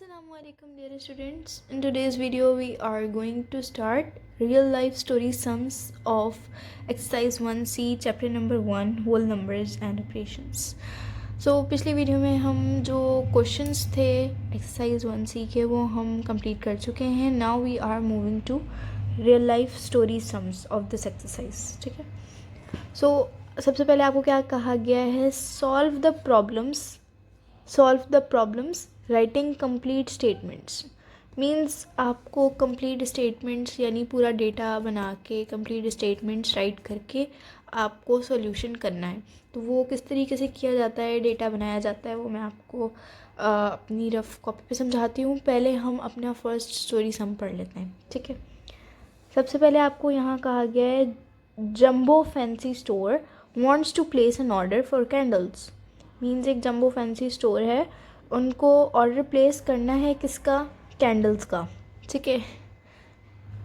Assalamualaikum dear students. In today's video we are going to start real life story sums of exercise 1C chapter number 1 whole numbers and operations. So पिछली video में हम जो questions थे exercise 1C के वो हम complete कर चुके हैं. Now we are moving to real life story sums of this exercise. ठीक है. सो सबसे पहले आपको क्या कहा गया है? Solve the problems writing complete statements. Means आपको कंप्लीट स्टेटमेंट्स यानी पूरा डेटा बना के कंप्लीट स्टेटमेंट्स राइट करके आपको सॉल्यूशन करना है. तो वो किस तरीके से किया जाता है, डेटा बनाया जाता है, वो मैं आपको अपनी रफ कॉपी पे समझाती हूँ. पहले हम अपना फर्स्ट स्टोरी सम पढ़ लेते हैं. ठीक है. सबसे पहले आपको यहाँ कहा गया है jumbo fancy store wants to place an order for candles. Means एक जंबो फैंसी स्टोर है, उनको ऑर्डर प्लेस करना है किसका? कैंडल्स का. ठीक है.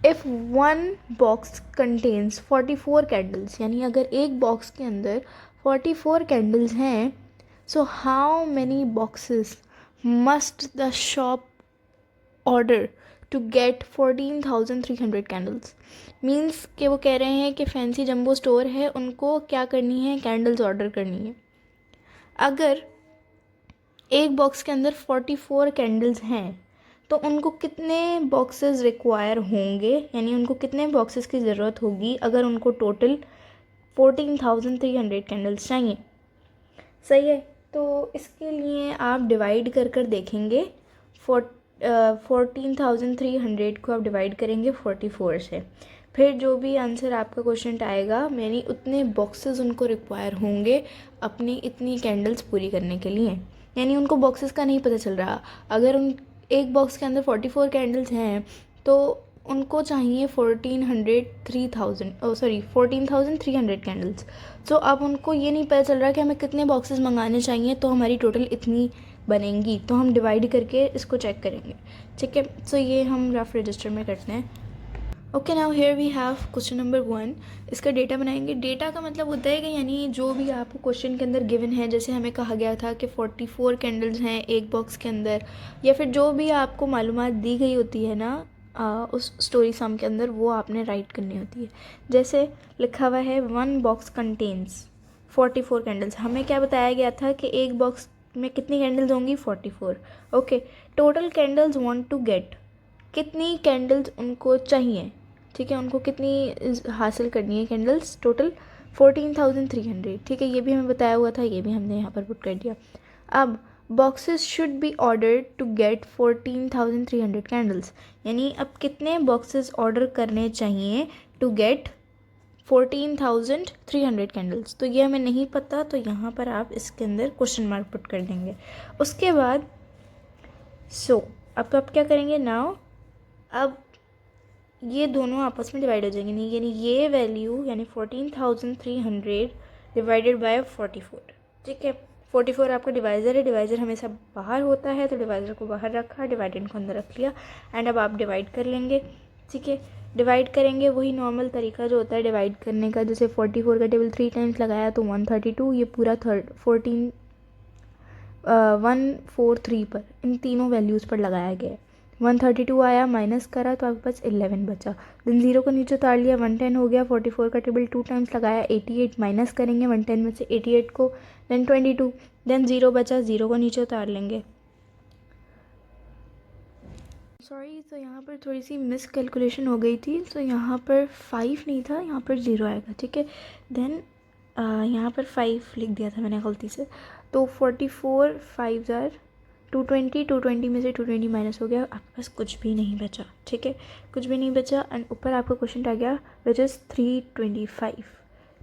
If one box contains 44 candles, यानी अगर एक बॉक्स के अंदर 44 कैंडल्स हैं, so how many boxes must the shop order to get 14,300 candles. Means कि वो कह रहे हैं कि फैंसी जंबो स्टोर है, उनको क्या करनी है? कैंडल्स ऑर्डर करनी है. अगर एक बॉक्स के अंदर 44 कैंडल्स हैं तो उनको कितने बॉक्सेस रिक्वायर होंगे, यानी उनको कितने बॉक्सेस की ज़रूरत होगी अगर उनको टोटल 14,300 कैंडल्स चाहिए. सही है. तो इसके लिए आप डिवाइड कर कर देखेंगे. 14,300 को आप डिवाइड करेंगे 44 से. फिर जो भी आंसर आपका क्वेश्चन आएगा, यानी उतने बॉक्सेस उनको रिक्वायर होंगे अपनी इतनी कैंडल्स पूरी करने के लिए. यानी उनको बॉक्सेस का नहीं पता चल रहा. अगर उन एक बॉक्स के अंदर 44 कैंडल्स हैं तो उनको चाहिए 14,300 कैंडल्स. सो अब उनको ये नहीं पता चल रहा कि हमें कितने बॉक्सेस मंगाने चाहिए तो हमारी टोटल इतनी बनेंगी. तो हम डिवाइड करके इसको चेक करेंगे. ठीक है. सो ये हम रफ रजिस्टर में करते हैं. Okay. Now here we have question number 1. इसका डेटा बनाएंगे. डेटा का मतलब होता है कि यानी जो भी आपको क्वेश्चन के अंदर गिवन है, जैसे हमें कहा गया था कि 44 कैंडल्स हैं एक बॉक्स के अंदर, या फिर जो भी आपको मालूमात दी गई होती है ना उस स्टोरी सम के अंदर, वो आपने राइट करनी होती है. जैसे लिखा हुआ है वन बॉक्स कंटेन्स 44 कैंडल्स. हमें क्या बताया गया था कि एक बॉक्स में कितनी कैंडल्स होंगी? 44. Okay. Total candles want to get, कितनी कैंडल्स उनको चाहिए. ठीक है. उनको कितनी हासिल करनी है कैंडल्स? टोटल 14,300. ठीक है. ये भी हमें बताया हुआ था, ये भी हमने यहाँ पर पुट कर दिया. अब boxes should be ordered to get 14,300 candles, यानी अब कितने बॉक्सेस ऑर्डर करने चाहिए टू गेट 14,300 कैंडल्स. तो ये हमें नहीं पता, तो यहाँ पर आप इसके अंदर क्वेश्चन मार्क पुट कर देंगे. उसके बाद अब आप क्या करेंगे? नाउ अब ये दोनों आपस में डिवाइड हो जाएंगे. नहीं, यानी ये वैल्यू यानी 14,300 डिवाइडेड बाय 44. ठीक है. 44 आपका डिवाइज़र है. डिवाइज़र हमेशा बाहर होता है, तो डिवाइज़र को बाहर रखा, डिवाइडेंड को अंदर रख लिया. एंड अब आप डिवाइड कर लेंगे. ठीक है. डिवाइड करेंगे वही नॉर्मल तरीका जो होता है डिवाइड करने का. जैसे 44 का टेबल 3 टाइम्स लगाया तो 132. ये पूरा 143 पर, इन तीनों वैल्यूज़ पर लगाया गया है. 132 आया, माइनस करा तो आपके पास 11 बचा. देन 0 को नीचे उतार लिया, 110 हो गया. 44 का टेबल 2 टाइम्स लगाया, 88 माइनस करेंगे 110 में से 88 को, देन 22, देन 0 बचा, 0 को नीचे उतार लेंगे. सॉरी, तो यहाँ पर थोड़ी सी मिस कैलकुलेशन हो गई थी. तो यहाँ पर 5 नहीं था, यहाँ पर 0 आएगा. ठीक है. देन यहाँ पर 5 लिख दिया था मैंने गलती से. तो 44 5 220 में से 220 माइनस हो गया, आपके पास कुछ भी नहीं बचा. ठीक है. कुछ भी नहीं बचा. एंड ऊपर आपका क्वेश्चन आ गया विच इज़ 325.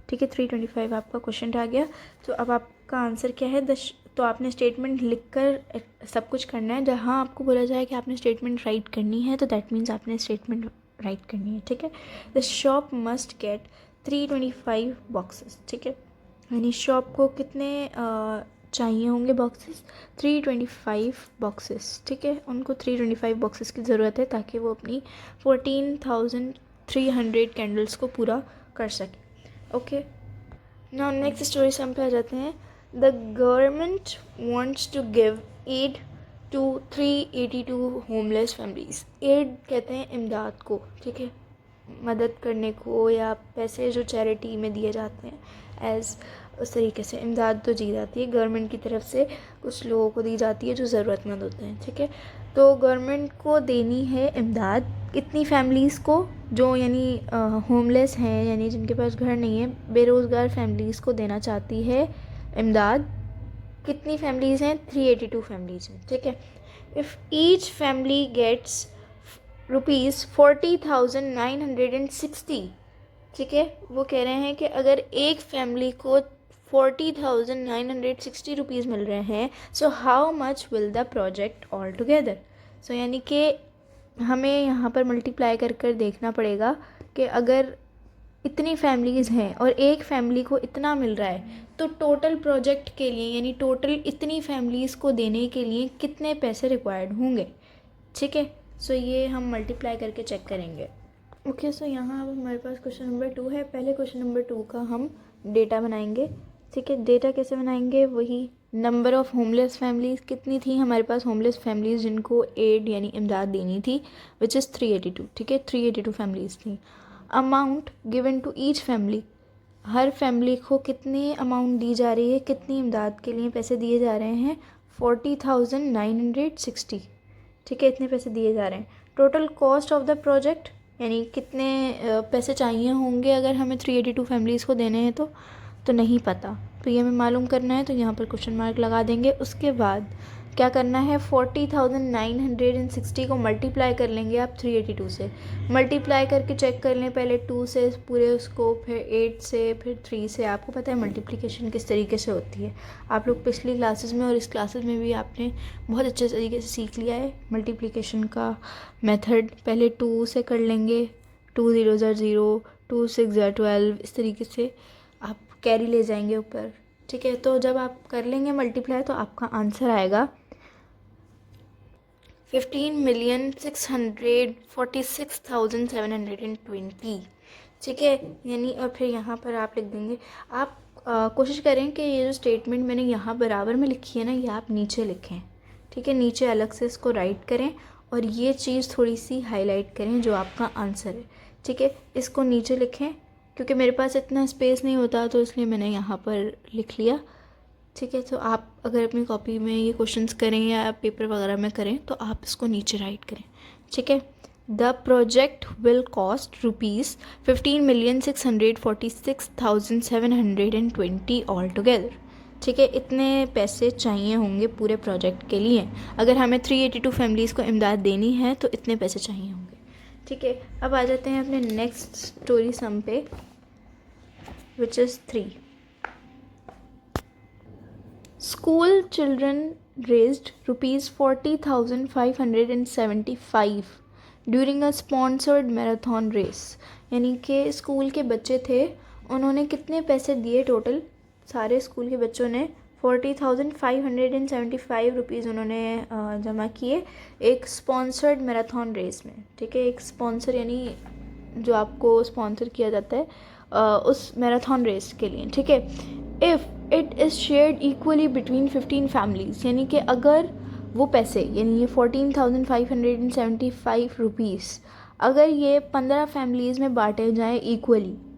ठीक है. 325 आपका क्वेश्चन आ गया. तो अब आपका आंसर क्या है? तो आपने स्टेटमेंट लिख कर सब कुछ करना है. जहाँ आपको बोला जाए कि आपने स्टेटमेंट राइट करनी है, तो दैट मीन्स आपने स्टेटमेंट राइट करनी है. ठीक है. The shop must get 325 boxes. ठीक है. यानी शॉप को कितने चाहिए होंगे बॉक्सेस? 325 बॉक्सेस. ठीक है. उनको 325 बॉक्सेस की ज़रूरत है ताकि वो अपनी 14,300 कैंडल्स को पूरा कर सके. Okay. Now next story sum पे आ जाते हैं. The government wants to give aid to 382 homeless families. Aid कहते हैं इमदाद को, ठीक है, मदद करने को, या पैसे जो चैरिटी में दिए जाते हैं एज़ उस तरीके से इमदाद तो दी जाती है गवर्नमेंट की तरफ से, कुछ लोगों को दी जाती है जो ज़रूरतमंद होते हैं, ठीक है। तो गवर्नमेंट को देनी है इमदाद कितनी फैमिलीज़ को, जो यानी होमलेस हैं, यानी जिनके पास घर नहीं है, बेरोज़गार फैमिलीज़ को देना चाहती है इमदाद। कितनी फैमिलीज़ हैं? 382 फैमिलीज़ हैं, ठीक है। इफ़ ईच फैमिली गेट्स ₹40,960, ठीक है, वो कह रहे हैं कि अगर एक फैमिली को 40,960 रुपीज़ मिल रहे हैं, so how much will the project all together. So यानी कि हमें यहाँ पर मल्टीप्लाई कर कर देखना पड़ेगा कि अगर इतनी फैमिलीज़ हैं और एक फैमिली को इतना मिल रहा है, तो टोटल प्रोजेक्ट के लिए यानी टोटल इतनी फैमिलीज़ को देने के लिए कितने पैसे रिक्वायर्ड होंगे, ठीक है। सो ये हम मल्टीप्लाई करके चेक करेंगे। ओके, सो यहाँ अब हमारे पास क्वेश्चन नंबर 2 है। पहले क्वेश्चन नंबर 2 का हम डेटा बनाएंगे, ठीक है। डेटा कैसे बनाएंगे? वही नंबर ऑफ़ होमलेस फैमिलीज़ कितनी थी हमारे पास होमलेस फैमिलीज़ जिनको एड यानी इमदाद देनी थी, विच इज़ 382, ठीक है, 382 फैमिलीज़ थी। Amount given to each family, हर फैमिली को कितनी अमाउंट दी जा रही है, कितनी इमदाद के लिए पैसे दिए जा रहे हैं? 40,960, ठीक है, इतने पैसे दिए जा रहे हैं। Total cost of the project यानी कितने पैसे चाहिए होंगे अगर हमें 382 फैमिलीज़ को देने हैं तो नहीं पता, तो ये हमें मालूम करना है, तो यहाँ पर क्वेश्चन मार्क लगा देंगे। उसके बाद क्या करना है? 40,960 को मल्टीप्लाई कर लेंगे आप 382 से। मल्टीप्लाई करके चेक कर लें, पहले 2 से पूरे उसको, फिर 8 से, फिर 3 से। आपको पता है मल्टीप्लिकेशन किस तरीके से होती है, आप लोग पिछली क्लासेस में और इस क्लासेस में भी आपने बहुत अच्छे तरीके से सीख लिया है मल्टीप्लिकेशन का मेथड। पहले 2 से कर लेंगे, 2 0 0, 2 6 12, इस तरीके से आप कैरी ले जाएंगे ऊपर, ठीक है। तो जब आप कर लेंगे मल्टीप्लाई तो आपका आंसर आएगा 15,646,720, ठीक है। यानी और फिर यहाँ पर आप लिख देंगे। आप कोशिश करें कि ये जो स्टेटमेंट मैंने यहाँ बराबर में लिखी है ना, ये आप नीचे लिखें, ठीक है, नीचे अलग से इसको राइट करें और ये चीज़ थोड़ी सी हाईलाइट करें जो आपका आंसर है, ठीक है। इसको नीचे लिखें, क्योंकि मेरे पास इतना स्पेस नहीं होता तो इसलिए मैंने यहाँ पर लिख लिया, ठीक है। तो आप अगर अपनी कॉपी में ये क्वेश्चंस करें या पेपर वगैरह में करें तो आप इसको नीचे राइट करें, ठीक है। The project will cost ₹15,646,720 all together, ठीक है। इतने पैसे चाहिए होंगे पूरे प्रोजेक्ट के लिए, अगर हमें 382 फैमिलीज़ को इमदाद देनी है तो इतने पैसे चाहिए होंगे, ठीक है। अब आ जाते हैं अपने नेक्स्ट स्टोरी सम पे, which is 3। School children raised ₹40,575 during a sponsored marathon race। यानी कि स्कूल के बच्चे थे, उन्होंने कितने पैसे दिए? टोटल सारे स्कूल के बच्चों ने 40,575 रुपीज़ उन्होंने जमा किए एक स्पॉन्सर्ड मैराथन रेस में, ठीक है। एक स्पॉन्सर यानी जो आपको स्पॉन्सर किया जाता है उस मैराथन रेस के लिए, ठीक है। If it is shared equally between 15 families, यानी कि अगर वो पैसे यानी ये 14,575 रुपीज़ अगर ये 15 फैमिलीज़ में बांटे जाएँ,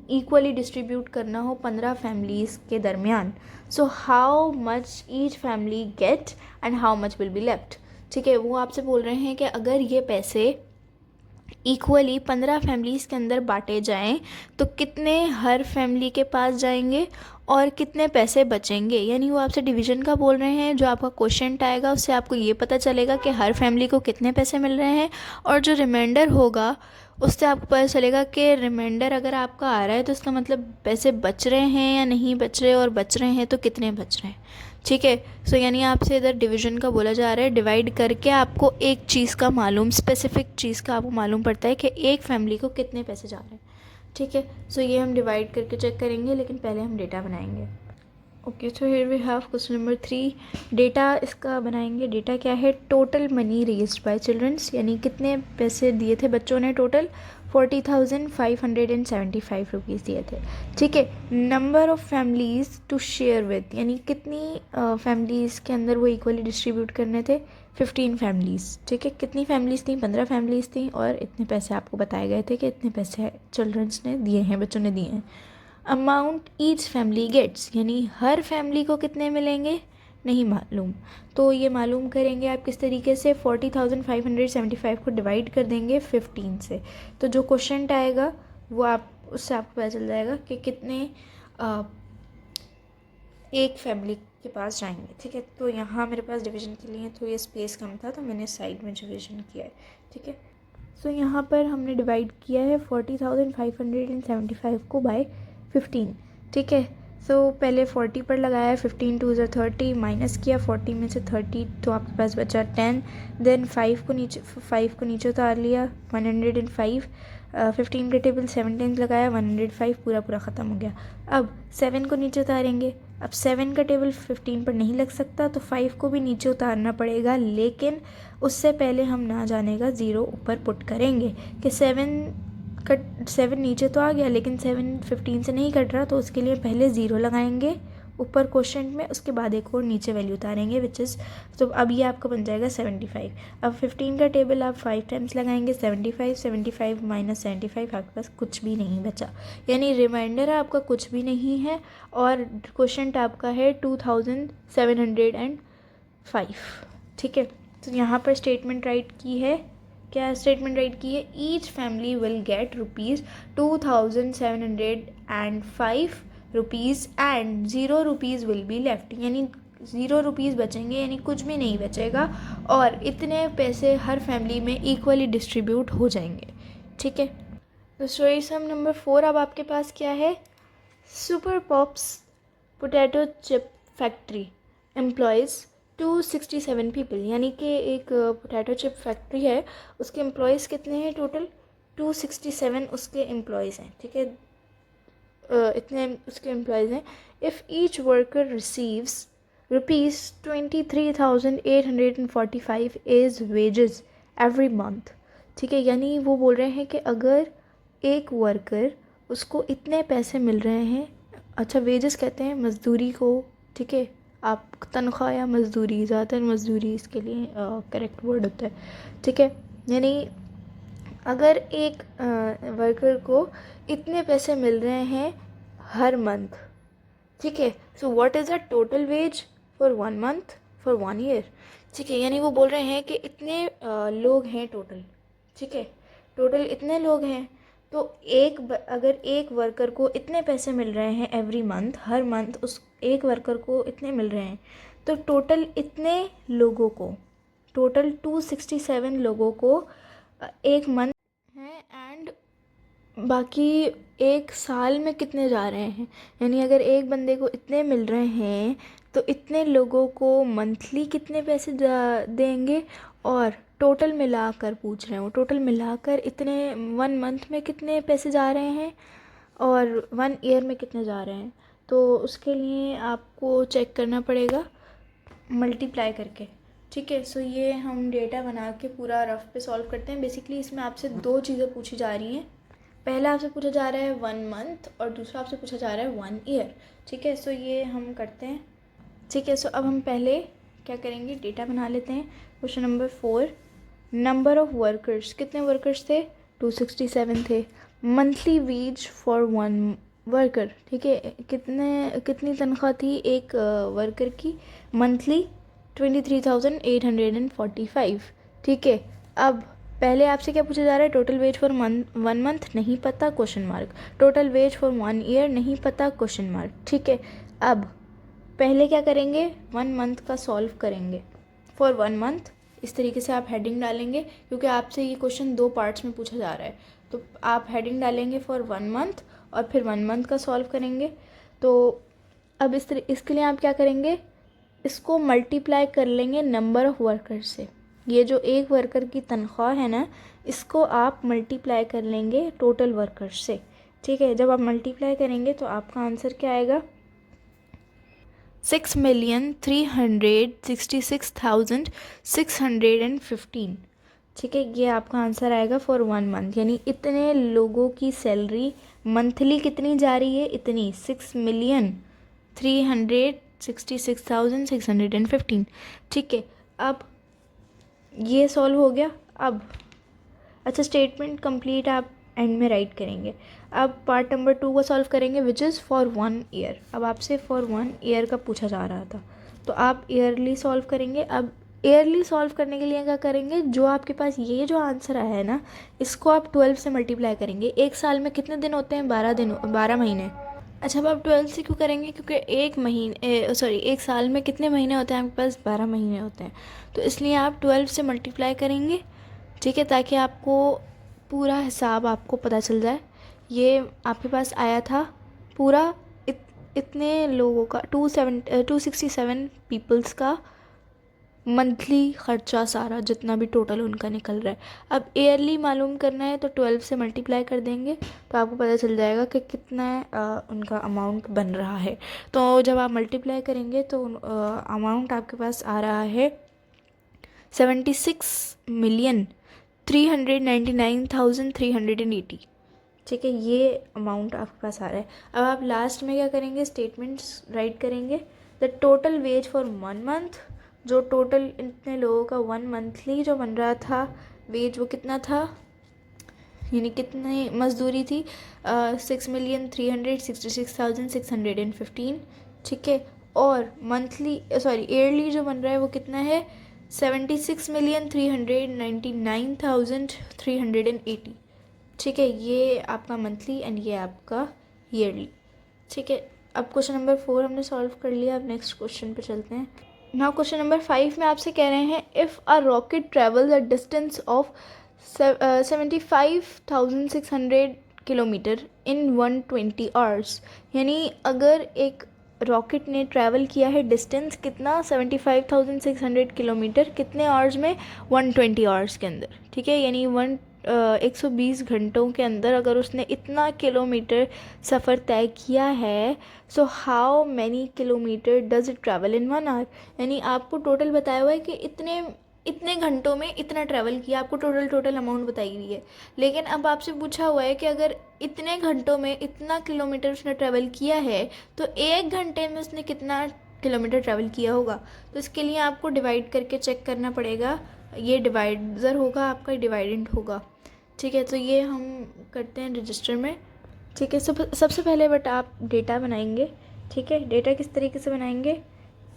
इक्वली डिस्ट्रीब्यूट करना हो 15 फैमिलीज़ के दरमियान, सो how much each family get and how much will be left, ठीक है। वो आपसे बोल रहे हैं कि अगर ये पैसे इक्वली 15 फैमिलीज़ के अंदर बांटे जाएं तो कितने हर फैमिली के पास जाएंगे और कितने पैसे बचेंगे। यानी वो आपसे डिवीज़न का बोल रहे हैं, जो आपका क्वेश्चन आएगा उससे आपको ये पता चलेगा कि हर फैमिली को कितने पैसे मिल रहे हैं, और जो रिमाइंडर होगा उससे आपको पता चलेगा कि रिमाइंडर अगर आपका आ रहा है तो इसका मतलब पैसे बच रहे हैं या नहीं बच रहे, और बच रहे हैं तो कितने बच रहे हैं, ठीक है। सो यानी आपसे इधर डिवीज़न का बोला जा रहा है, डिवाइड करके आपको एक चीज़ का मालूम, स्पेसिफिक चीज़ का आपको मालूम पड़ता है कि एक फैमिली को कितने पैसे जा रहे हैं, ठीक है। सो ये हम डिवाइड करके चेक करेंगे, लेकिन पहले हम डेटा बनाएंगे। Okay, so here we have question number 3। Data इसका बनाएंगे। डेटा क्या है? Total money raised by childrens, यानी कितने पैसे दिए थे बच्चों ने? टोटल 40,575 रुपीज़ दिए थे, ठीक है। Number of families to share with, यानी कितनी फैमिलीज़ के अंदर वो इक्वली डिस्ट्रीब्यूट करने थे? 15 फैमिलीज़, ठीक है। कितनी फैमिलीज़ थी? 15 फैमिलीज़ थी और इतने पैसे आपको बताए गए थे कि इतने पैसे चिल्ड्रंस ने दिए हैं, बच्चों ने दिए हैं। अमाउंट ईच फैमिली गेट्स, यानी हर फैमिली को कितने मिलेंगे नहीं मालूम। तो ये मालूम करेंगे आप किस तरीके से? 40,575 को डिवाइड कर देंगे 15 से। तो जो क्वेश्चन आएगा वो आप उससे आपको पता चल जाएगा कि कितने एक फैमिली के पास जाएंगे, ठीक है। तो यहाँ मेरे पास डिवीज़न के लिए तो ये स्पेस कम था तो मैंने साइड में डिवीज़न किया है, ठीक है। सो यहाँ पर हमने डिवाइड किया है 40,575 को बाय 15, ठीक है। सो पहले 40 पर लगाया, 15 2 ज़ा 30, माइनस किया 40 में से 30 तो आपके पास बचा 10। देन 5 को नीचे उतार लिया 105। 15 के टेबल 7 टाइम्स लगाया 105, पूरा ख़त्म हो गया। अब 7 को नीचे उतारेंगे। अब 7 का टेबल 15 पर नहीं लग सकता तो 5 को भी नीचे उतारना पड़ेगा, लेकिन उससे पहले हम ना जाने का ज़ीरो ऊपर पुट करेंगे कि 7 नीचे तो आ गया लेकिन 7 15 से नहीं कट रहा, तो उसके लिए पहले ज़ीरो लगाएंगे ऊपर क्वोशंट में, उसके बाद एक और नीचे वैल्यू उतारेंगे विच इज़, तो अब ये आपका बन जाएगा 75। अब 15 का टेबल आप 5 टाइम्स लगाएंगे 75 माइनस 75, आपके पास कुछ भी नहीं बचा, यानी रिमाइंडर आपका कुछ भी नहीं है और क्वोशंट आपका है 2705, ठीक है। तो यहाँ पर स्टेटमेंट राइट की है, क्या स्टेटमेंट राइट की है? Each family will get ₹2705 rupees and 0 rupees will be left, यानी 0 रुपीज़ बचेंगे, यानी कुछ भी नहीं बचेगा और इतने पैसे हर फैमिली में इक्वली डिस्ट्रीब्यूट हो जाएंगे, ठीक है। तो स्टोरी सम नंबर 4 अब आपके पास क्या है? Super pops potato chip factory employees 267 people, यानी कि एक पोटैटो चिप फैक्ट्री है, उसके एम्प्लॉयज़ कितने हैं टोटल? 267 उसके एम्प्लॉयज़ हैं, ठीक है। इतने उसके एम्प्लॉयज़ हैं। If each worker receives ₹23,845 as wages every month, ठीक है। यानी वो बोल रहे हैं कि अगर एक वर्कर उसको इतने पैसे मिल रहे हैं, अच्छा वेजेस कहते हैं मज़दूरी को, ठीक है। आप तनख्वाह या मज़दूरी, ज़्यादातर मज़दूरी इसके लिए करेक्ट वर्ड होता है, ठीक है। यानी अगर एक वर्कर को इतने पैसे मिल रहे हैं हर मंथ, ठीक है। So what is the total ways for 1 month for 1 year, ठीक है। यानी वो बोल रहे हैं कि इतने लोग हैं टोटल, ठीक है। टोटल इतने लोग हैं तो अगर एक वर्कर को इतने पैसे मिल रहे हैं एवरी मंथ, हर मंथ उस एक वर्कर को इतने मिल रहे हैं, तो टोटल इतने लोगों को, टोटल 267 लोगों को एक मंथ है एंड बाकी एक साल में कितने जा रहे हैं, यानी अगर एक बंदे को इतने मिल रहे हैं तो इतने लोगों को मंथली कितने पैसे देंगे, और टोटल मिलाकर पूछ रहे हैं वो, टोटल मिलाकर इतने 1 मंथ में कितने पैसे जा रहे हैं और 1 ईयर में कितने जा रहे हैं। तो उसके लिए आपको चेक करना पड़ेगा मल्टीप्लाई करके, ठीक है। सो ये हम डेटा बना के पूरा रफ पे सॉल्व करते हैं। बेसिकली इसमें आपसे 2 चीज़ें पूछी जा रही हैं, पहला आपसे पूछा जा रहा है 1 मंथ और दूसरा आपसे पूछा जा रहा है 1 ईयर, ठीक है। सो ये हम करते हैं, ठीक है। सो अब हम पहले क्या करेंगे, डेटा बना लेते हैं। Question number 4, number of workers, कितने वर्कर्स थे? 267 थे। मंथली वेज फॉर 1 वर्कर, ठीक है। कितनी तनख्वाह थी एक वर्कर की? मंथली 23,845, ठीक है। अब पहले आपसे क्या पूछा जा रहा है? टोटल वेज फॉर 1 मंथ नहीं पता, question mark. Total ways for 1 year नहीं पता, क्वेश्चन मार्क, ठीक है। अब पहले क्या करेंगे, 1 मंथ का सॉल्व करेंगे। फॉर 1 मंथ इस तरीके से आप हेडिंग डालेंगे, क्योंकि आपसे ये क्वेश्चन 2 पार्ट्स में पूछा जा रहा है, तो आप हेडिंग डालेंगे फॉर 1 मंथ और फिर 1 मंथ का सॉल्व करेंगे। तो अब इसके लिए आप क्या करेंगे, इसको मल्टीप्लाई कर लेंगे नंबर ऑफ़ वर्कर से। ये जो एक वर्कर की तनख्वाह है ना, इसको आप मल्टीप्लाई कर लेंगे टोटल वर्कर्स से, ठीक है। जब आप मल्टीप्लाई करेंगे तो आपका आंसर क्या आएगा? 6,366,615, ठीक है। ये आपका आंसर आएगा फॉर 1 मंथ, यानी इतने लोगों की सैलरी मंथली कितनी जा रही है? इतनी 6,366,615, ठीक है। अब ये सॉल्व हो गया। अब अच्छा, स्टेटमेंट कंप्लीट आप एंड में राइट करेंगे। अब पार्ट नंबर 2 को सॉल्व करेंगे, विच इज़ फॉर 1 ईयर। अब आपसे फॉर 1 ईयर का पूछा जा रहा था, तो आप ईयरली सॉल्व करेंगे। अब ईयरली सॉल्व करने के लिए क्या करेंगे, जो आपके पास ये जो आंसर आया है ना, इसको आप 12 से मल्टीप्लाई करेंगे। एक साल में कितने दिन होते हैं, 12 दिन, 12 महीने। अच्छा, अब आप 12 से क्यों करेंगे, क्योंकि एक साल में कितने महीने होते हैं आपके पास, 12 महीने होते हैं, तो इसलिए आप 12 से मल्टीप्लाई करेंगे। ठीक है, ताकि आपको पूरा हिसाब आपको पता चल जाए। ये आपके पास आया था पूरा इतने लोगों का 267 पीपल्स का मंथली ख़र्चा सारा जितना भी टोटल उनका निकल रहा है। अब ईयरली मालूम करना है तो 12 से मल्टीप्लाई कर देंगे, तो आपको पता चल जाएगा कि कितना उनका अमाउंट बन रहा है। तो जब आप मल्टीप्लाई करेंगे तो अमाउंट आपके पास आ रहा है 76,399,380। ठीक है, ये अमाउंट आपके पास आ रहा है। अब आप लास्ट में क्या करेंगे, स्टेटमेंट्स राइट करेंगे। The total ways for 1 month, जो टोटल इतने लोगों का 1 मंथली जो बन रहा था वेज, वो कितना था, यानी कितनी मजदूरी थी, 6,366,615। ठीक है, और मंथली ईयरली जो बन रहा है वो कितना है, 76,399,380। ठीक है, ये आपका मंथली एंड ये आपका ईयरली। ठीक है, अब क्वेश्चन नंबर 4 हमने सॉल्व कर लिया। अब नेक्स्ट क्वेश्चन पे चलते हैं। नाउ क्वेश्चन नंबर 5 में आपसे कह रहे हैं, if a rocket travels a distance of 75,600 kilometre in 120 hours, यानी अगर एक रॉकेट ने ट्रैवल किया है डिस्टेंस कितना, 75,600 किलोमीटर, कितने आवर्स में, 120 आवर्स के अंदर। ठीक है, यानी 120 घंटों के अंदर अगर उसने इतना किलोमीटर सफ़र तय किया है, so how many kilometre does it travel in 1 hour. यानी आपको टोटल बताया हुआ है कि इतने घंटों में इतना ट्रैवल किया, आपको टोटल अमाउंट बताई हुई है। लेकिन अब आपसे पूछा हुआ है कि अगर इतने घंटों में इतना किलोमीटर उसने ट्रैवल किया है, तो 1 घंटे में उसने कितना किलोमीटर ट्रैवल किया होगा। तो इसके लिए आपको डिवाइड करके चेक करना पड़ेगा। ये डिवाइडर होगा आपका, डिवाइडेंट होगा। ठीक है, तो ये हम करते हैं रजिस्टर में। ठीक है, सबसे पहले बट आप डेटा बनाएंगे। ठीक है, डेटा किस तरीके से बनाएंगे,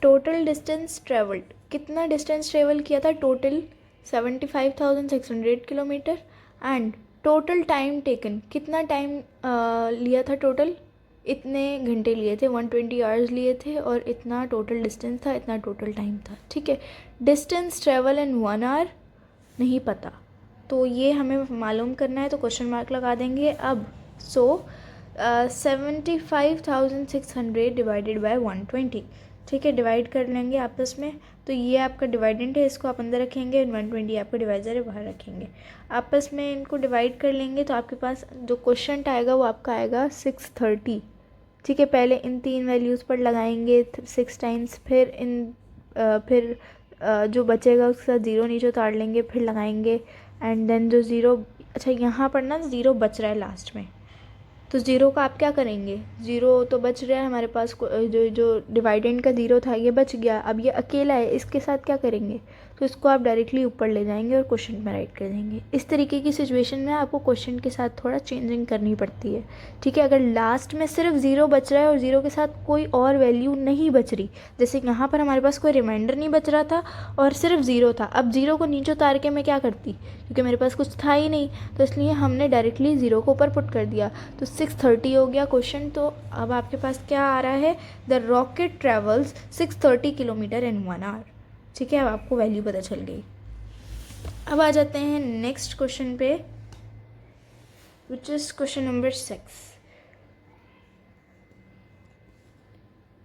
टोटल डिस्टेंस ट्रेवल्ड, कितना डिस्टेंस ट्रेवल किया था total, 75,600 kilometre, and total time taken, कितना टाइम लिया था टोटल, इतने घंटे लिए थे, 120 आवर्स लिए थे, और इतना टोटल डिस्टेंस था, इतना टोटल टाइम था। ठीक है, डिस्टेंस ट्रेवल इन 1 आवर नहीं पता, तो ये हमें मालूम करना है, तो क्वेश्चन मार्क लगा देंगे। अब 75,600 डिवाइडेड बाय 120। ठीक है, डिवाइड कर लेंगे आपस में, तो ये आपका डिवाइडेंट है, इसको आप अंदर रखेंगे, 120 आपका डिवाइज़र है, बाहर रखेंगे। आपस में इनको डिवाइड कर लेंगे, तो आपके पास जो क्वेश्चन आएगा वो आपका आएगा 630। ठीक है, पहले इन 3 वैल्यूज़ पर लगाएंगे 6 टाइम्स, फिर जो बचेगा उसके साथ ज़ीरो नीचे उतार लेंगे, फिर लगाएंगे, एंड देन जो ज़ीरो, अच्छा यहाँ पर ना ज़ीरो बच रहा है लास्ट में, तो ज़ीरो का आप क्या करेंगे, ज़ीरो तो बच रहा है हमारे पास, जो डिवाइडेंड का ज़ीरो था ये बच गया, अब ये अकेला है, इसके साथ क्या करेंगे, तो इसको आप डायरेक्टली ऊपर ले जाएंगे और क्वेश्चन में राइट कर देंगे। इस तरीके की सिचुएशन में आपको क्वेश्चन के साथ थोड़ा चेंजिंग करनी पड़ती है। ठीक है, अगर लास्ट में सिर्फ ज़ीरो बच रहा है और ज़ीरो के साथ कोई और वैल्यू नहीं बच रही, जैसे यहाँ पर हमारे पास कोई रिमाइंडर नहीं बच रहा था और सिर्फ ज़ीरो था, अब ज़ीरो को नीचे उतार के मैं क्या करती, क्योंकि मेरे पास कुछ था ही नहीं, तो इसलिए हमने डायरेक्टली ज़ीरो को ऊपर पुट कर दिया, तो 630 हो गया क्वेश्चन। तो अब आपके पास क्या आ रहा है, the rocket travels 630 kilometre in 1 hour. ठीक है, अब आपको वैल्यू पता चल गई। अब आ जाते हैं नेक्स्ट क्वेश्चन पे, विच इज़ क्वेश्चन नंबर 6।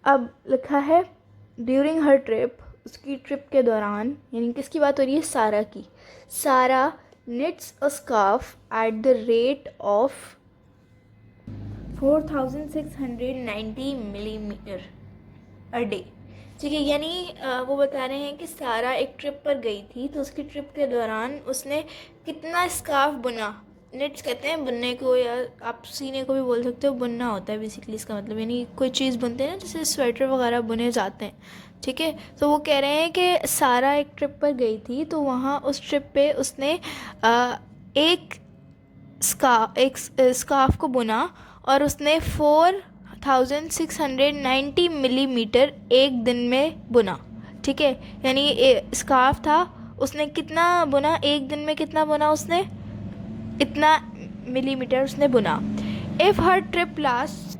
अब लिखा है, ड्यूरिंग हर ट्रिप, उसकी ट्रिप के दौरान, यानी किसकी बात हो रही है, सारा की, सारा knits a scarf at the rate of 4,690 millimetre a day. ठीक है, यानी वो बता रहे हैं कि सारा एक ट्रिप पर गई थी, तो उसकी ट्रिप के दौरान उसने कितना स्कार्फ बुना, निट्स कहते हैं बुनने को, या आप सीने को भी बोल सकते हो, बुनना होता है बेसिकली इसका मतलब, यानी कोई चीज़ बुनते हैं ना, जैसे स्वेटर वगैरह बुने जाते हैं, ठीक है। तो वो कह रहे हैं कि सारा एक ट्रिप पर गई थी, तो वहाँ उस ट्रिप पे उसने एक स्कार्फ को बुना, और उसने 4690 मिलीमीटर एक दिन में बुना, ठीक है। यानी स्कार्फ था, उसने कितना बुना एक दिन में, कितना बुना उसने, इतना मिलीमीटर उसने बुना। If her trip last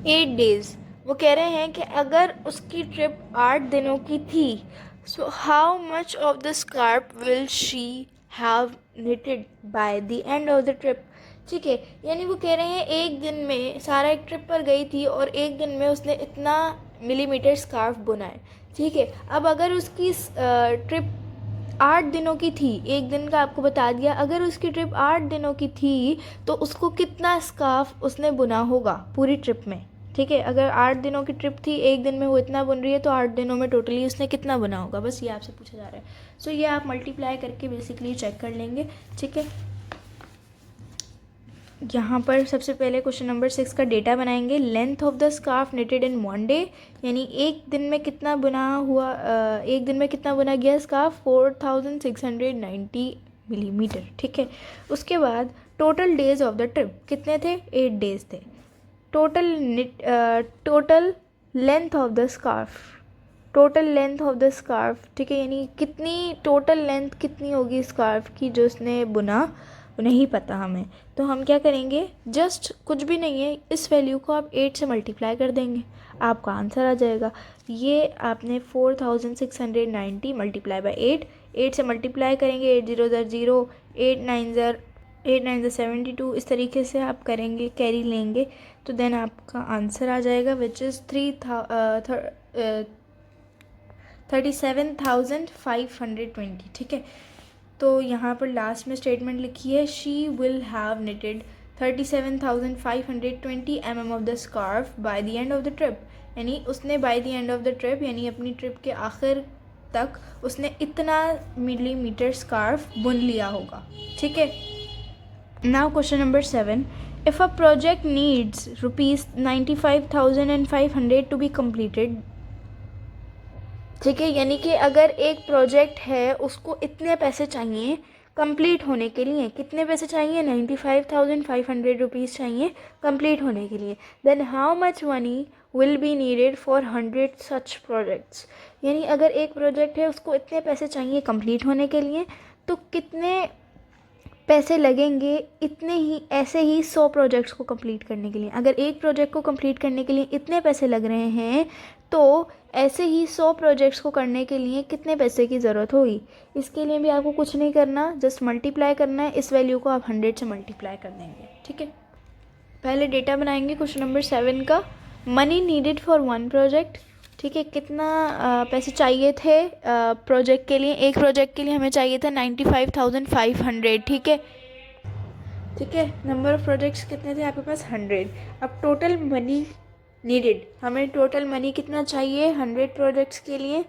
8 days, वो कह रहे हैं कि अगर उसकी ट्रिप 8 दिनों की थी, सो how much of the scarf will she have knitted by the end of the trip, ठीक है। यानी वो कह रहे हैं एक दिन में, सारा एक ट्रिप पर गई थी और एक दिन में उसने इतना मिलीमीटर स्कार्फ बुना है, ठीक है। अब अगर उसकी ट्रिप 8 दिनों की थी, एक दिन का आपको बता दिया, अगर उसकी ट्रिप 8 दिनों की थी तो उसको कितना स्कार्फ उसने बुना होगा पूरी ट्रिप में, ठीक है। अगर 8 दिनों की ट्रिप थी, एक दिन में वो इतना बुन रही है, तो 8 दिनों में टोटली उसने कितना बुना होगा, बस ये आपसे पूछा जा रहा है। सो ये आप मल्टीप्लाई करके बेसिकली चेक कर लेंगे, ठीक है। यहाँ पर सबसे पहले क्वेश्चन नंबर 6 का डेटा बनाएंगे। Length of the scarf knitted in 1 day, यानी एक दिन में कितना बुना हुआ, एक दिन में कितना बुना गया स्कार्फ, 4690 मिलीमीटर, ठीक है। उसके बाद total days of the trip कितने थे, 8 डेज थे। Total length of the scarf, total length of the scarf, ठीक है, यानी कितनी टोटल लेंथ कितनी होगी स्कार्फ की जो उसने बुना, नहीं पता हमें। तो हम क्या करेंगे, जस्ट कुछ भी नहीं है, इस वैल्यू को आप 8 से मल्टीप्लाई कर देंगे, आपका आंसर आ जाएगा। ये आपने 4690 मल्टीप्लाई बाई 8 से मल्टीप्लाई करेंगे, 8 0 0, 8 9 72, इस तरीके से आप करेंगे, कैरी लेंगे, तो देन आपका आंसर आ जाएगा, विच इज़ 37,520, ठीक है। तो यहाँ पर लास्ट में स्टेटमेंट लिखी है, she will have knitted 37,520 mm of the scarf by the end of the trip, यानी उसने by the end of the trip, यानी अपनी ट्रिप के आखिर तक उसने इतना मिलीमीटर स्कार्फ बुन लिया होगा, ठीक है। Now question number 7, if a project needs ₹95,500 to be completed, ठीक है, यानी कि अगर एक प्रोजेक्ट है उसको इतने पैसे चाहिए कंप्लीट होने के लिए, कितने पैसे चाहिए, 95,500 रुपीज़ चाहिए कंप्लीट होने के लिए, then how much money will be needed for 100 such projects, यानी अगर एक प्रोजेक्ट है उसको इतने पैसे चाहिए कंप्लीट होने के लिए, तो कितने पैसे लगेंगे इतने ही, ऐसे ही 100 प्रोजेक्ट्स को कंप्लीट करने के लिए। अगर एक प्रोजेक्ट को कंप्लीट करने के लिए इतने पैसे लग रहे हैं, तो ऐसे ही 100 प्रोजेक्ट्स को करने के लिए कितने पैसे की ज़रूरत होगी। इसके लिए भी आपको कुछ नहीं करना, जस्ट मल्टीप्लाई करना है, इस वैल्यू को आप 100 से मल्टीप्लाई कर देंगे, ठीक है। पहले डेटा बनाएंगे क्वेश्चन नंबर 7 का। मनी नीडेड फॉर 1 प्रोजेक्ट, ठीक है, कितना पैसे चाहिए थे प्रोजेक्ट के लिए, एक प्रोजेक्ट के लिए हमें चाहिए था 95,500, ठीक है, ठीक है। नंबर ऑफ़ प्रोजेक्ट्स कितने थे आपके पास, 100। अब टोटल मनी नीडेड, हमें टोटल मनी कितना चाहिए 100 प्रोजेक्ट्स के लिए,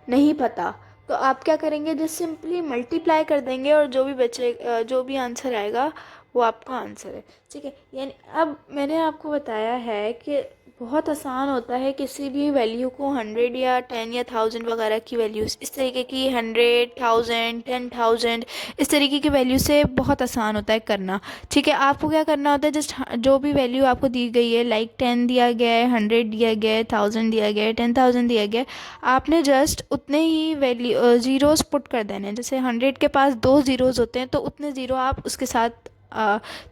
नहीं पता, तो आप क्या करेंगे, जस्ट सिंपली मल्टीप्लाई कर देंगे, और जो भी बचे, जो भी आंसर आएगा वो आपका आंसर है, ठीक है। यानी अब मैंने आपको बताया है कि बहुत आसान होता है किसी भी वैल्यू को 100 या 10 या 1000 वगैरह की वैल्यूज़, इस तरीके की 100, 1000, 10,000, इस तरीके की वैल्यू से बहुत आसान होता है करना, ठीक है। आपको क्या करना होता है, जस्ट जो भी वैल्यू आपको दी गई है, लाइक 10 दिया गया है, 100 दिया गया है, 1000 दिया गया है, 10,000 दिया गया है, आपने जस्ट उतने ही वैल्यू ज़ीरोज़ पुट कर देने हैं। जैसे 100 के पास 2 ज़ीरोज़ होते हैं, तो उतने ज़ीरो आप उसके साथ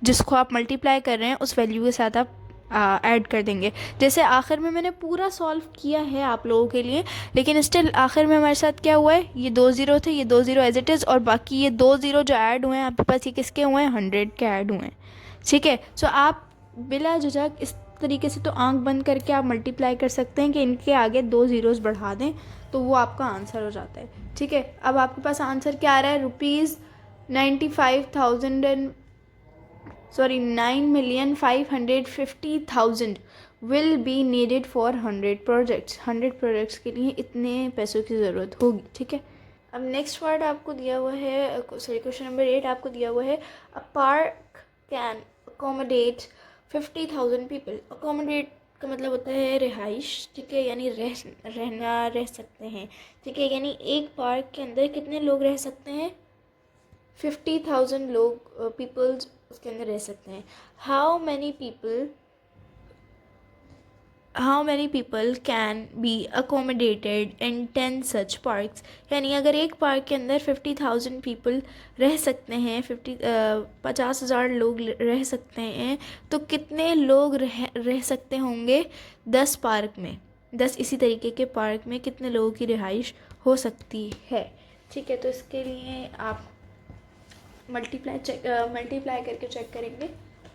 जिसको आप मल्टीप्लाई कर रहे हैं उस वैल्यू के साथ आप ऐड कर देंगे। जैसे आखिर में मैंने पूरा सॉल्व किया है आप लोगों के लिए, लेकिन स्टिल आखिर में हमारे साथ क्या हुआ है, ये 2 ज़ीरो थे, ये 2 ज़ीरो एज इट इज़, और बाकी ये 2 ज़ीरो जो ऐड हुए हैं आपके पास, ये किसके हुए हैं, 100 के ऐड हुए हैं, ठीक है। सो आप बिला झिझक इस तरीके से तो आंख बंद करके आप मल्टीप्लाई कर सकते हैं कि इनके आगे 2 ज़ीरोज़ बढ़ा दें, तो वो आपका आंसर हो जाता है, ठीक है। अब आपके पास आंसर क्या आ रहा है, ₹9,550,000 will be needed for 100 projects, 100 projects के लिए इतने पैसों की ज़रूरत होगी, ठीक है। अब नेक्स्ट वर्ड आपको दिया हुआ है, सॉरी क्वेश्चन नंबर 8 आपको दिया हुआ है, a park can accommodate 50,000 people. Accommodate का मतलब होता है रिहाइश, ठीक है, यानी रह सकते हैं, ठीक है, यानी एक पार्क के अंदर कितने लोग रह सकते हैं? 50,000 लोग, पीपल्स उसके अंदर रह सकते हैं। How many people can be accommodated in 10 such parks. यानी अगर एक पार्क के अंदर 50,000 पीपल रह सकते हैं, 50,000 लोग रह सकते हैं, तो कितने लोग रह सकते होंगे 10 पार्क में? 10 इसी तरीके के पार्क में कितने लोगों की रिहाइश हो सकती है, ठीक है। तो इसके लिए आप मल्टीप्लाई करके चेक करेंगे,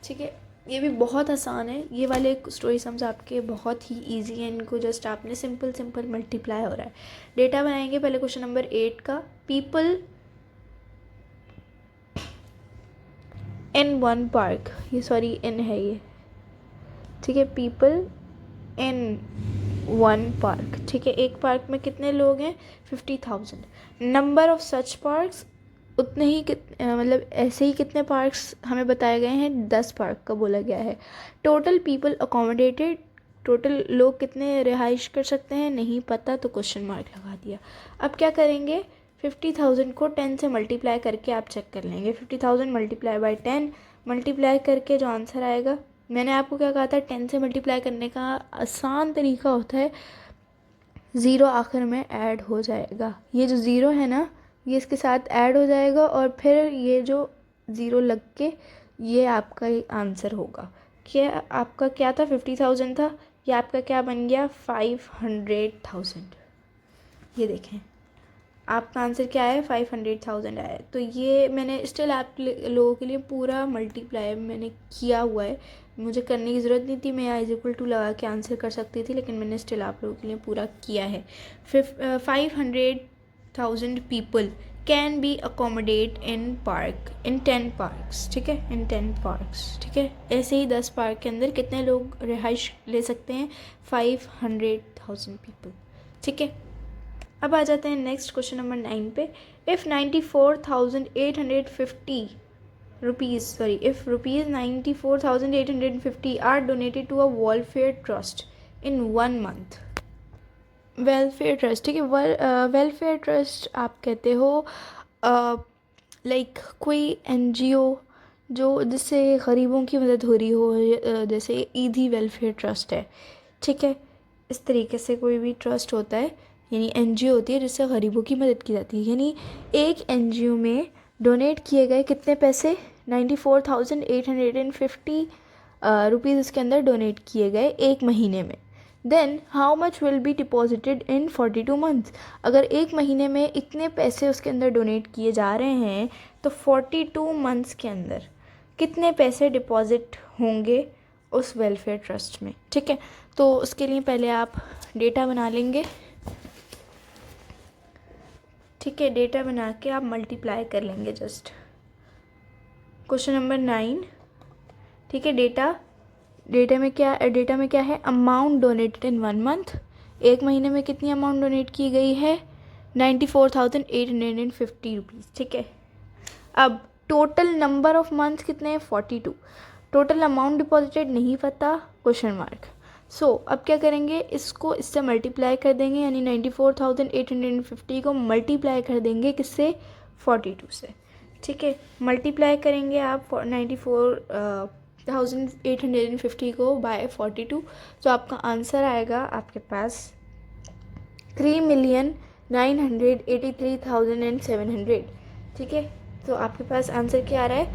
ठीक है। ये भी बहुत आसान है, ये वाले स्टोरी सम्स आपके बहुत ही इजी हैं, इनको जस्ट आपने सिंपल मल्टीप्लाई हो रहा है। डेटा बनाएंगे पहले क्वेश्चन नंबर 8 का। पीपल इन वन पार्क, ये सॉरी इन है ये, ठीक है, पीपल इन वन पार्क, ठीक है, एक पार्क में कितने लोग हैं? 50,000। नंबर ऑफ सच पार्क्स, उतने ही मतलब ऐसे ही कितने पार्क्स हमें बताए गए हैं? 10 पार्क का बोला गया है। टोटल पीपल अकोमोडेटेड, टोटल लोग कितने रिहाइश कर सकते हैं? नहीं पता, तो क्वेश्चन मार्क लगा दिया। अब क्या करेंगे? 50,000 को 10 से मल्टीप्लाई करके आप चेक कर लेंगे। 50,000 मल्टीप्लाई बाई 10, मल्टीप्लाई करके जो आंसर आएगा, मैंने आपको क्या कहा था, 10 से मल्टीप्लाई करने का आसान तरीका होता है, ज़ीरो आखिर में ऐड हो जाएगा। ये जो ज़ीरो है ना, ये इसके साथ ऐड हो जाएगा और फिर ये जो ज़ीरो लग के ये आपका आंसर होगा। क्या आपका क्या था? 50,000 था, ये आपका क्या बन गया? 500,000। ये देखें, आपका आंसर क्या है? 500,000 आया। तो ये मैंने स्टिल आप लोगों के लिए पूरा मल्टीप्लाई मैंने किया हुआ है, मुझे करने की ज़रूरत नहीं थी, मैं = लगा के आंसर कर सकती थी, लेकिन मैंने स्टिल आप लोगों के लिए पूरा किया है। 500,000 people can be accommodate in 10 parks, ठीक है, इन 10 पार्क्स, ठीक है। ऐसे ही 10 पार्क के अंदर कितने लोग रिहाइश ले सकते हैं? 500,000 पीपल, ठीक है। अब आ जाते हैं नेक्स्ट क्वेश्चन नंबर 9 पे। If 94,850 rupees, if rupees 94,850 are donated to a welfare trust in 1 month, welfare trust, ठीक है, वेलफेयर ट्रस्ट आप कहते हो लाइक कोई NGO जो जिससे गरीबों की मदद हो रही हो, जैसे ईदी वेलफेयर ट्रस्ट है, ठीक है, इस तरीके से कोई भी ट्रस्ट होता है, यानी NGO होती है जिससे गरीबों की मदद की जाती है। यानी एक NGO में डोनेट किए गए कितने पैसे? 94,850 रुपीज़ इसके अंदर डोनेट किए गए एक महीने में। Then how much will be deposited in 42 months. अगर एक महीने में इतने पैसे उसके अंदर डोनेट किए जा रहे हैं, तो 42 मंथ्स के अंदर कितने पैसे डिपॉजिट होंगे उस वेलफेयर ट्रस्ट में, ठीक है। तो उसके लिए पहले आप डेटा बना लेंगे, ठीक है, डेटा बना के आप मल्टीप्लाई कर लेंगे जस्ट। क्वेश्चन नंबर 9, ठीक है, डेटा में क्या है? अमाउंट डोनेटेड इन 1 मंथ, एक महीने में कितनी अमाउंट डोनेट की गई है? 94,850 रुपीज़, ठीक है। अब टोटल नंबर ऑफ मंथ कितने हैं? 42। टोटल अमाउंट डिपॉजिटेड नहीं पता, क्वेश्चन मार्क। सो अब क्या करेंगे? इसको इससे मल्टीप्लाई कर देंगे, यानी 94,850 को मल्टीप्लाई कर देंगे किससे? 42 से, ठीक है। मल्टीप्लाई करेंगे आप 94,850 को बाय 42, तो आपका आंसर आएगा आपके पास 3,983,700, ठीक है। तो आपके पास आंसर क्या आ रहा है?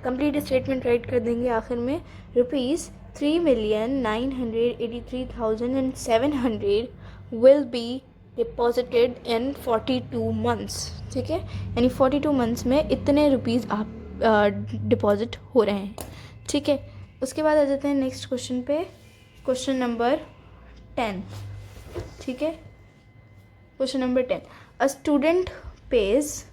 कंप्लीट स्टेटमेंट राइट कर देंगे आखिर में, ₹3,983,700 will be deposited in 42 months, ठीक है, यानी 42 मंथ्स में इतने रुपीज़ आप डिपॉजिट हो रहे हैं, ठीक है। उसके बाद आ जाते हैं नेक्स्ट क्वेश्चन पे, क्वेश्चन नंबर 10, ठीक है। Question number 10, a student pays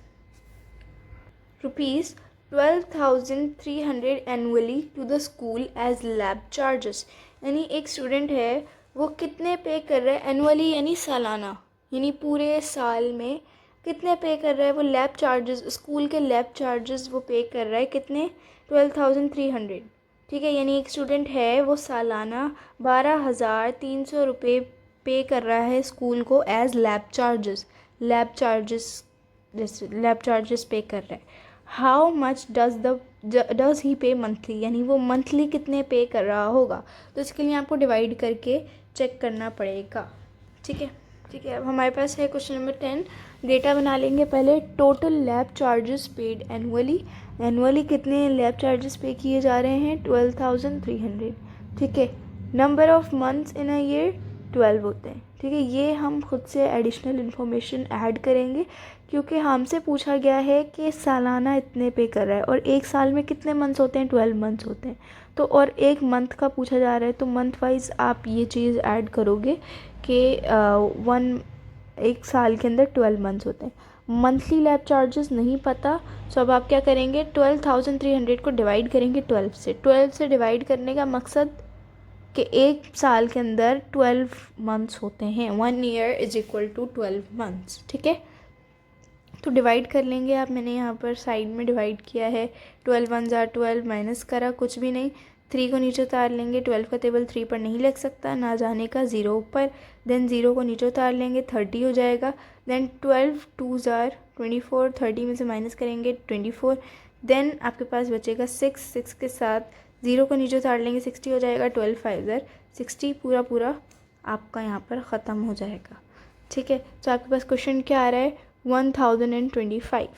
₹12,300 annually to the school as lab charges. यानी एक स्टूडेंट है, वो कितने पे कर रहा है एनुअली, यानी सालाना, यानी पूरे साल में कितने पे कर रहा है वो? लैब चार्जेस, स्कूल के लैब चार्जेस वो पे कर रहा है कितने? 12,300। ठीक है, यानी एक स्टूडेंट है वो सालाना 12,300 रुपये पे कर रहा है स्कूल को as lab charges. Lab charges, जैसे लैब चार्जेस पे कर रहा है। हाउ मच डज़ ही पे मंथली, यानी वो मंथली कितने पे कर रहा होगा? तो इसके लिए आपको डिवाइड करके चेक करना पड़ेगा। ठीक है, ठीक है। अब हमारे पास है क्वेश्चन नंबर 10। डेटा बना लेंगे पहले। Total lab charges paid annually, annually कितने लैब चार्जेस पे किए जा रहे हैं? 12,300। ठीक है, number of months in a year 12 होते हैं। ठीक है, ये हम खुद से एडिशनल इन्फॉर्मेशन ऐड करेंगे क्योंकि हमसे पूछा गया है कि सालाना इतने पे कर रहा है और एक साल में कितने मंथ्स होते हैं? 12 मंथ्स होते हैं। तो और एक मंथ का पूछा जा रहा है तो मंथ वाइज आप ये चीज़ ऐड करोगे कि एक साल के अंदर 12 मंथ्स होते हैं। मंथली लैब चार्जेस नहीं पता, सो अब आप क्या करेंगे? 12,300 को डिवाइड करेंगे 12 से। 12 से डिवाइड करने का मकसद कि एक साल के अंदर 12 मंथ्स होते हैं। 1 year is equal to 12 months. ठीक है, तो डिवाइड कर लेंगे आप। मैंने यहाँ पर साइड में डिवाइड किया है। 12 1 जार 12, माइनस करा, कुछ भी नहीं। 3 को नीचे उतार लेंगे। 12 का टेबल 3 पर नहीं लिख सकता, ना जाने का 0 ऊपर। देन 0 को नीचे उतार लेंगे, 30 हो जाएगा। देन 12 2 जार 24, 30 में से माइनस करेंगे 24। देन आपके पास बचेगा 6 के साथ 0 को नीचे उतार लेंगे, 60 हो जाएगा। 12 5 जार 60, पूरा पूरा आपका यहाँ पर ख़त्म हो जाएगा। ठीक है, तो आपके पास क्वेश्चन क्या आ रहा है? 1025।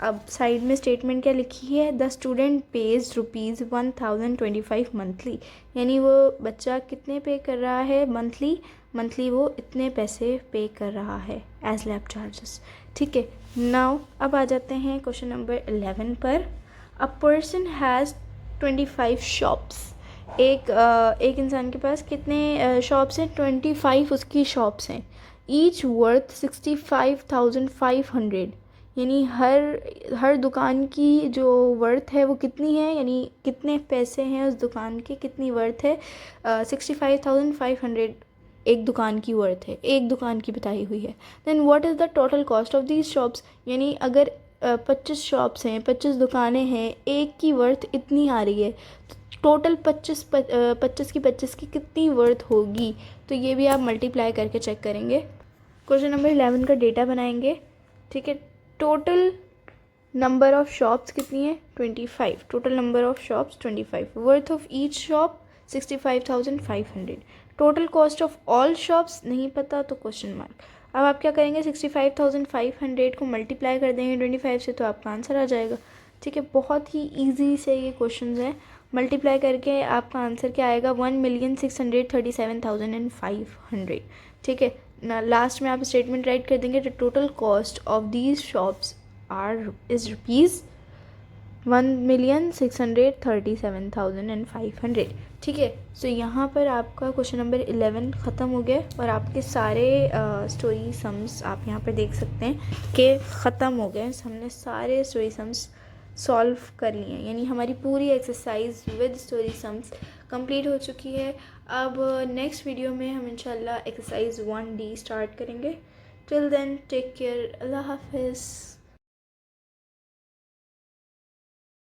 अब साइड में स्टेटमेंट क्या लिखी है? द स्टूडेंट पेज ₹1025 मंथली, यानी वो बच्चा कितने पे कर रहा है मंथली? मंथली वो इतने पैसे पे कर रहा है एज लैब चार्जेस। ठीक है, नाउ अब आ जाते हैं क्वेश्चन नंबर 11 पर। A person has 25 shops. एक इंसान के पास कितने शॉप्स हैं? 25 उसकी शॉप्स हैं। ईच वर्थ 65,500, यानी हर दुकान की जो वर्थ है वो कितनी है, यानी कितने पैसे हैं उस दुकान के, कितनी वर्थ है? 65,500 एक दुकान की वर्थ है, एक दुकान की बताई हुई है। Then what is the total cost of these shops, यानी अगर 25 शॉप्स हैं, 25 दुकानें हैं, एक की वर्थ इतनी आ रही है, टोटल 25 की कितनी वर्थ होगी? तो ये भी आप मल्टीप्लाई करके चेक करेंगे। क्वेश्चन नंबर 11 का डेटा बनाएंगे। ठीक है, टोटल नंबर ऑफ शॉप्स कितनी है? 25। Total number of shops 25। Worth of each shop 65,500। Total cost of all shops नहीं पता, तो क्वेश्चन मार्क। अब आप क्या करेंगे? 65,500 को मल्टीप्लाई कर देंगे 25 से, तो आपका आंसर आ जाएगा। ठीक है, बहुत ही ईजी से ये क्वेश्चन हैं। मल्टीप्लाई करके आपका आंसर क्या आएगा? 1,637,500। ठीक है ना, लास्ट में आप स्टेटमेंट राइट कर देंगे। The total cost of these shops is ₹1,637,500। ठीक है, सो यहाँ पर आपका क्वेश्चन नंबर 11 ख़त्म हो गया और आपके सारे स्टोरी सम्स आप यहाँ पर देख सकते हैं कि ख़त्म हो गए। हमने सारे स्टोरी सम्स सॉल्व कर लिए हैं, यानी हमारी पूरी exercise with story sums complete हो चुकी है। अब नेक्स्ट वीडियो में हम इंशाल्लाह एक्सरसाइज 1D स्टार्ट करेंगे। टिल देन टेक केयर, अल्लाह हाफिज़।